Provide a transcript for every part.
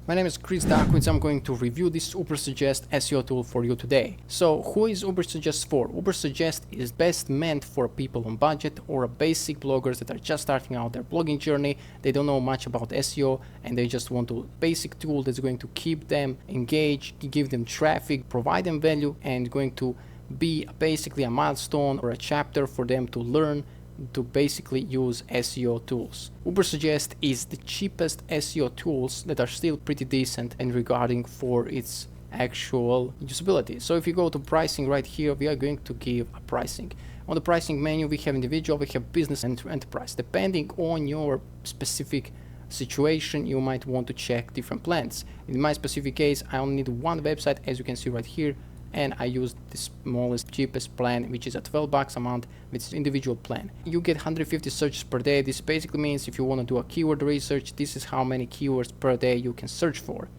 My name is Chris Darkwitz. I'm going to review this Ubersuggest SEO tool for you today. So who is Ubersuggest for? Ubersuggest is best meant for people on budget or basic bloggers that are just starting out their blogging journey. They don't know much about SEO and they just want a basic tool that's going to keep them engaged, give them traffic, provide them value, and going to be basically a milestone or a chapter for them to learn to basically use SEO tools. Ubersuggest is the cheapest SEO tools that are still pretty decent and regarding for its actual usability. So if you go to pricing right here, we are going to give a pricing. On the pricing menu, we have individual, we have business and enterprise. Depending on your specific situation, you might want to check different plans. In my specific case, I only need one website, as you can see right here, and I used the smallest, cheapest plan, which is at $12 a month, which is individual plan. You get 150 searches per day. This basically means if you want to do a keyword research, this is how many keywords per day you can search for.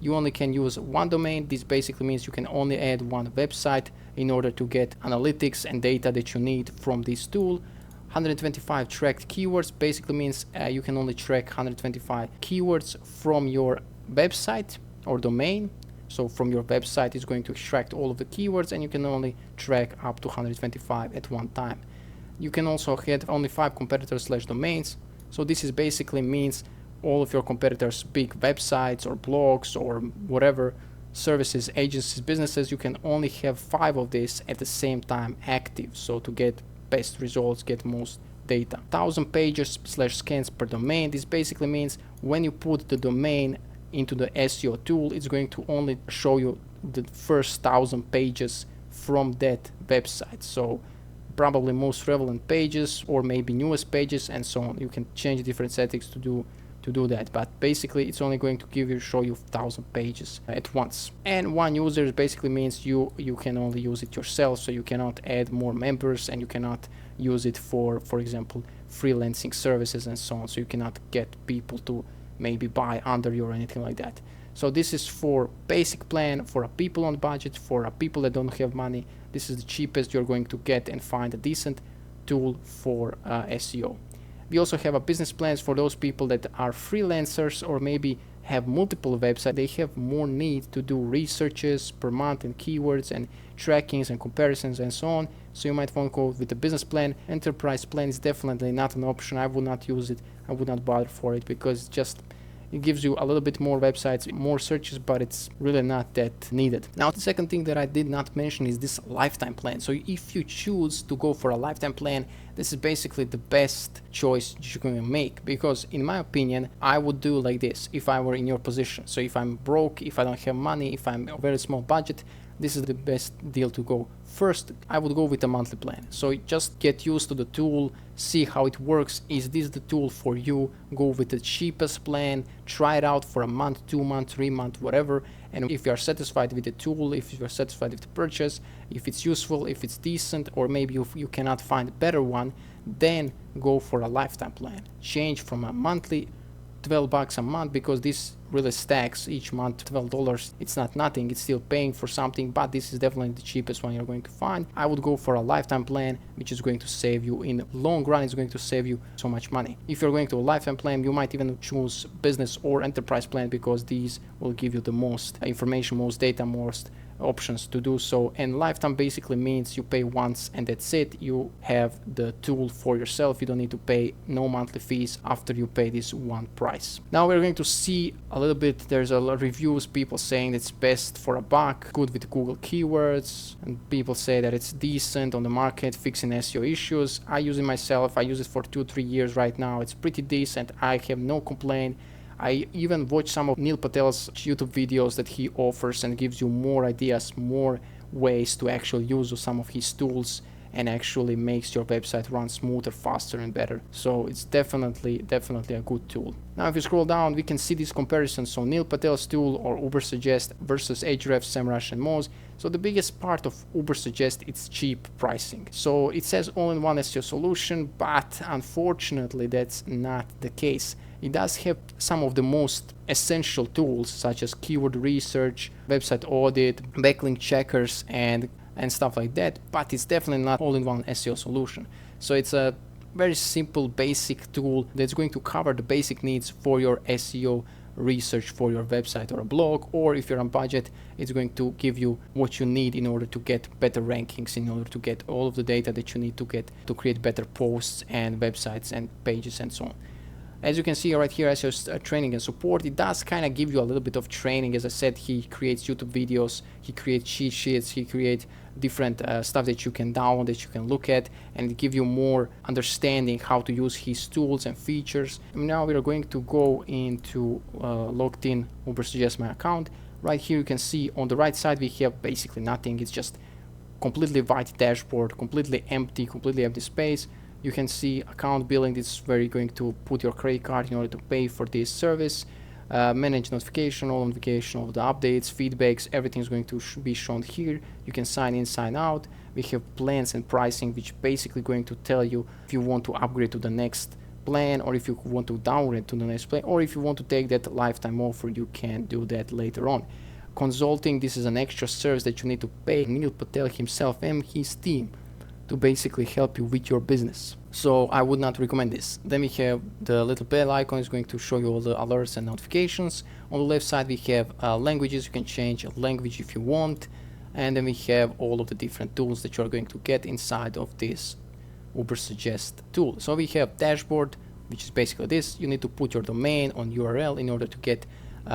You only can use one domain. This basically means you can only add one website in order to get analytics and data that you need from this tool. 125 tracked keywords basically means you can only track 125 keywords from your website or domain. So from your website, it's going to extract all of the keywords and you can only track up to 125 at one time. You can also have only 5 competitors/domains. So this is basically means all of your competitors, big websites or blogs or whatever, services, agencies, businesses, you can only have 5 of these at the same time active. So to get best results, get most data. 1,000 pages/scans per domain. This basically means when you put the domain into the SEO tool, it's going to only show you the first 1,000 pages from that website. So probably most relevant pages or maybe newest pages and so on. You can change different settings to do that, but basically it's only going to show you 1,000 pages at once. And one user basically means you can only use it yourself, so you cannot add more members and you cannot use it for example, freelancing services and so on. So you cannot get people to maybe buy under you or anything like that. So this is for basic plan, for a people on budget, for a people that don't have money. This is the cheapest you're going to get and find a decent tool for SEO. We also have a business plans for those people that are freelancers or maybe have multiple websites. They have more need to do researches per month and keywords and trackings and comparisons and so on. So you might want to go with the business plan. Enterprise plan is definitely not an option. I would not use it. I would not bother for it because it gives you a little bit more websites, more searches, but it's really not that needed. Now, the second thing that I did not mention is this lifetime plan. So if you choose to go for a lifetime plan, this is basically the best choice you're going to make, because in my opinion, I would do like this if I were in your position. So if I'm broke, if I don't have money, if I'm a very small budget, this is the best deal to go. First, I would go with a monthly plan. So just get used to the tool, see how it works. Is this the tool for you? Go with the cheapest plan, try it out for a month, 2 months, 3 months, whatever. And if you are satisfied with the tool, if you are satisfied with the purchase, if it's useful, if it's decent, or maybe if you cannot find a better one, then go for a lifetime plan. Change from a monthly $12 a month, because this really stacks each month. $12, it's not nothing, it's still paying for something, but this is definitely the cheapest one you're going to find. I would go for a lifetime plan, which is going to save you in the long run. It's going to save you so much money. If you're going to a lifetime plan, you might even choose business or enterprise plan, because these will give you the most information, most data, most options to do so. And lifetime basically means you pay once and that's it. You have the tool for yourself. You don't need to pay no monthly fees after you pay this one price. Now we're going to see a little bit, there's a lot of reviews, people saying it's best for a buck, good with Google keywords, and people say that it's decent on the market, fixing SEO issues. I use it myself. I use it for 2-3 years right now. It's pretty decent. I have no complaint. I even watch some of Neil Patel's YouTube videos that he offers and gives you more ideas, more ways to actually use some of his tools, and actually makes your website run smoother, faster and better. So it's definitely a good tool. Now if you scroll down, we can see these comparisons. So Neil Patel's tool or Ubersuggest versus Ahrefs, SEMrush and Moz. So the biggest part of Ubersuggest, it's cheap pricing. So it says all-in-one SEO solution, but unfortunately that's not the case. It does have some of the most essential tools such as keyword research, website audit, backlink checkers and stuff like that, but it's definitely not all-in-one SEO solution. So it's a very simple basic tool that's going to cover the basic needs for your SEO research for your website or a blog, or if you're on budget, it's going to give you what you need in order to get better rankings, in order to get all of the data that you need to get to create better posts and websites and pages and so on. As you can see right here, SEO training and support, it does kind of give you a little bit of training. As I said, he creates YouTube videos, he creates cheat sheets, he creates different stuff that you can download, that you can look at, and give you more understanding how to use his tools and features. And now we are going to go into logged in Ubersuggest my account. Right here you can see on the right side we have basically nothing. It's just completely white dashboard, completely empty space. You can see account billing. This is where you're going to put your credit card in order to pay for this service. Manage notification, all notification of the updates, feedbacks, everything is going to be shown here. You can sign in, sign out. We have plans and pricing, which basically going to tell you if you want to upgrade to the next plan, or if you want to downgrade to the next plan, or if you want to take that lifetime offer, you can do that later on. Consulting, this is an extra service that you need to pay Neil Patel himself and his team to basically help you with your business. So I would not recommend this. Then we have the little bell icon is going to show you all the alerts and notifications. On the left side we have languages. You can change a language if you want. And then we have all of the different tools that you are going to get inside of this Ubersuggest tool. So we have dashboard, which is basically this. You need to put your domain on URL in order to get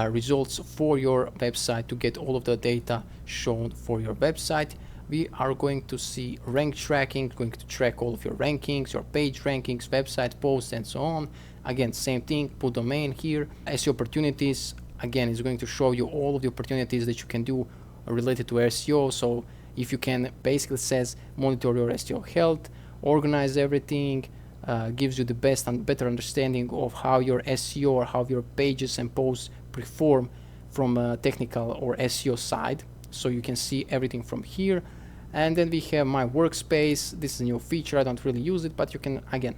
results for your website, to get all of the data shown for your website. We are going to see rank tracking, going to track all of your rankings, your page rankings, website posts, and so on. Again, same thing, put domain here. SEO opportunities, again, is going to show you all of the opportunities that you can do related to SEO. So if you can, basically says monitor your SEO health, organize everything, gives you the best and better understanding of how your SEO or how your pages and posts perform from a technical or SEO side. So you can see everything from here. And then we have my workspace. This is a new feature. I don't really use it, but you can, again,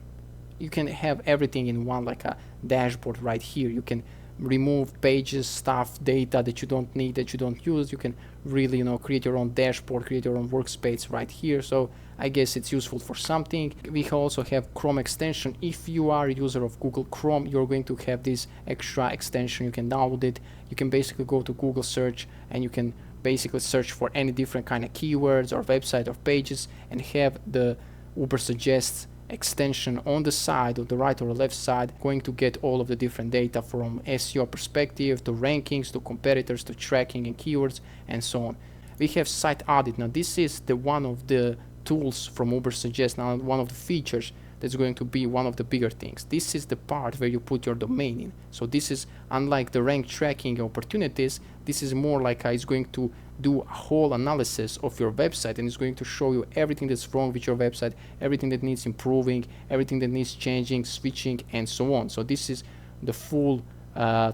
you can have everything in one, like a dashboard right here. You can remove pages, stuff, data that you don't need, that you don't use. You can really, create your own dashboard, create your own workspace right here. So I guess it's useful for something. We also have Chrome extension. If you are a user of Google Chrome, you're going to have this extra extension. You can download it. You can basically go to Google search and you can basically search for any different kind of keywords or website or pages, and have the Ubersuggest extension on the side, on the right or left side, going to get all of the different data from SEO perspective to rankings to competitors to tracking and keywords and so on. We have site audit. Now this is the one of the tools from Ubersuggest, now one of the features that's going to be one of the bigger things. This is the part where you put your domain in. So this is, unlike the rank tracking opportunities, this is more like it's going to do a whole analysis of your website, and it's going to show you everything that's wrong with your website, everything that needs improving, everything that needs changing, switching, and so on. So this is the full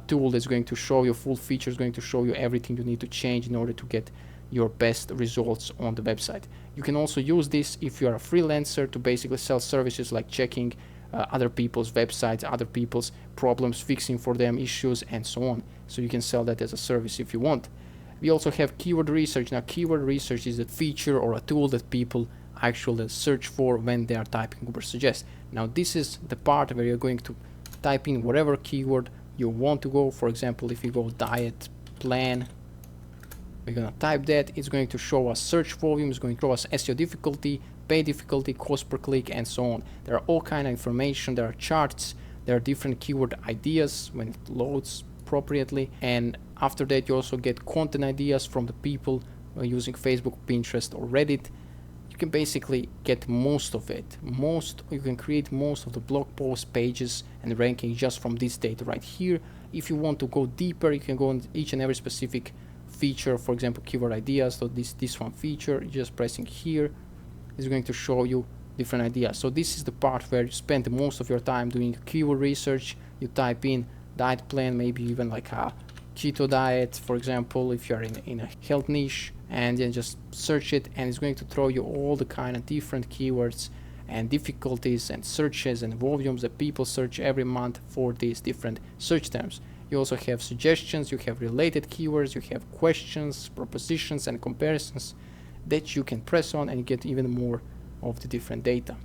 tool that's going to show you, full features, going to show you everything you need to change in order to get your best results on the website. You can also use this if you are a freelancer to basically sell services like checking other people's websites, other people's problems, fixing for them issues, and so on. So you can sell that as a service if you want. We also have keyword research. Now keyword research is a feature or a tool that people actually search for when they are typing Ubersuggest. Now this is the part where you're going to type in whatever keyword you want to go. For example, if you go diet plan, we're going to type that. It's going to show us search volume, it's going to show us SEO difficulty, pay difficulty, cost per click, and so on. There are all kind of information, there are charts, there are different keyword ideas when it loads appropriately, and after that you also get content ideas from the people using Facebook, Pinterest, or Reddit. You can basically get most of it. You can create most of the blog posts, pages, and ranking just from this data right here. If you want to go deeper, you can go on each and every specific feature. For example, keyword ideas. So this one feature, just pressing here is going to show you different ideas. So this is the part where you spend most of your time doing keyword research. You type in diet plan, maybe even like a keto diet, for example, if you're in a health niche, and then just search it, and it's going to throw you all the kind of different keywords and difficulties and searches and volumes that people search every month for these different search terms. You also have suggestions, you have related keywords, you have questions, propositions, and comparisons that you can press on and get even more of the different data.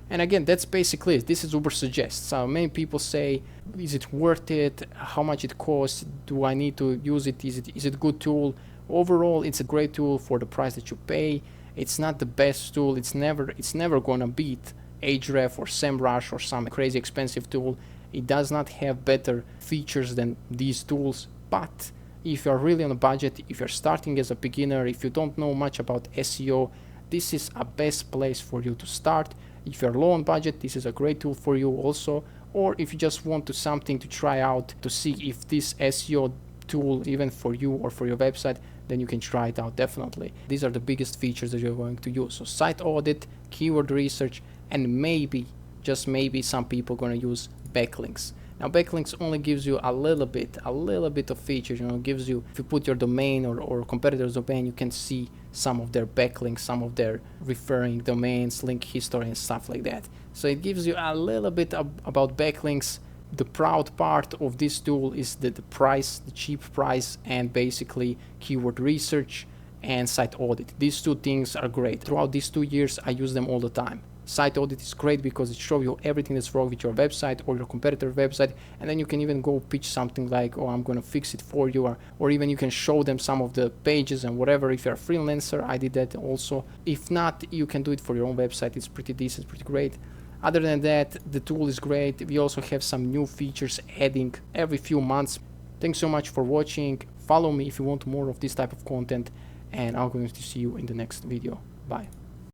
And again, that's basically it. This is Ubersuggest. So many people say, is it worth it? How much it costs? Do I need to use it? Is it a good tool? Overall, it's a great tool for the price that you pay. It's not the best tool. It's never gonna beat Ahrefs or SEMrush or some crazy expensive tool. It does not have better features than these tools. But if you're really on a budget, if you're starting as a beginner, if you don't know much about SEO, this is a best place for you to start. If you're low on budget, this is a great tool for you also. Or if you just want something to try out to see if this SEO tool, even for you or for your website, then you can try it out definitely. These are the biggest features that you're going to use. So site audit, keyword research, and maybe, just maybe, some people are going to use backlinks. Now backlinks only gives you a little bit of features, gives you, if you put your domain or competitor's domain, you can see some of their backlinks, some of their referring domains, link history and stuff like that. So it gives you a little bit about backlinks. The proud part of this tool is the price, the cheap price, and basically keyword research and site audit. These two things are great. Throughout these 2 years, I use them all the time. Site audit is great because it shows you everything that's wrong with your website or your competitor's website, and then you can even go pitch something like, oh, I'm going to fix it for you, or even you can show them some of the pages and whatever. If you're a freelancer, I did that also. If not, you can do it for your own website. It's pretty decent, pretty great. Other than that, the tool is great. We also have some new features adding every few months. Thanks so much for watching. Follow me if you want more of this type of content, and I'm going to see you in the next video. Bye.